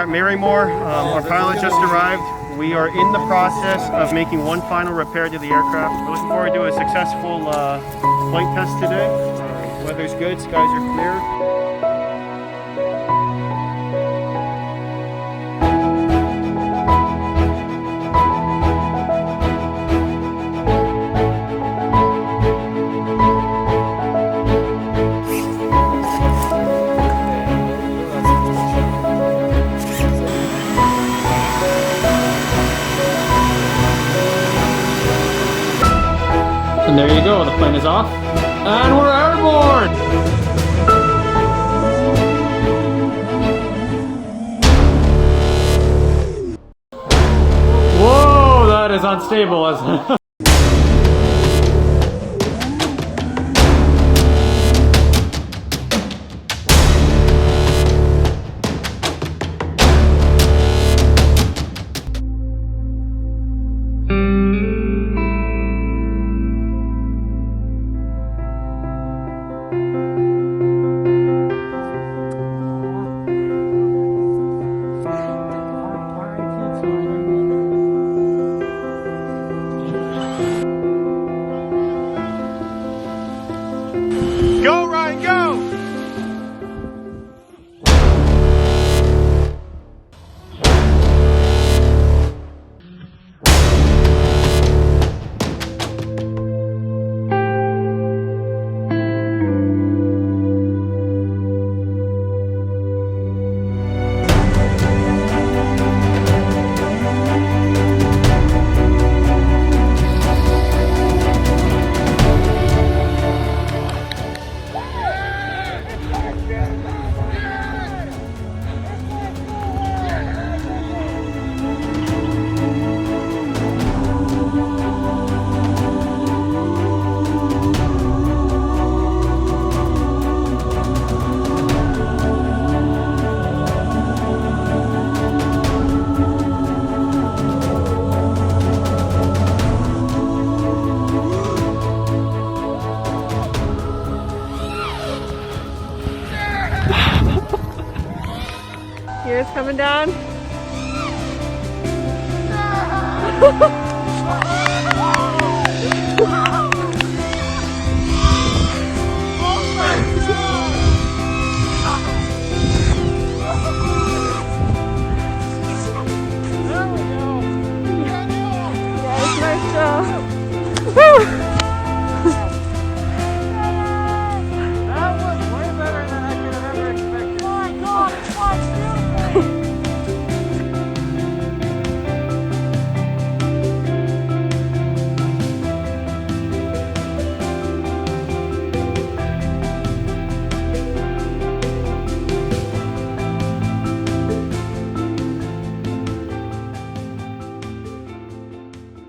at Marymore. Our pilot just arrived. We are in the process of making one final repair to the aircraft. We're looking forward to a successful flight test today. Weather's good, skies are clear. And there you go, the plane is off, and we're airborne! Whoa, that is unstable, isn't it? Go, Ryan, go! Here's coming down.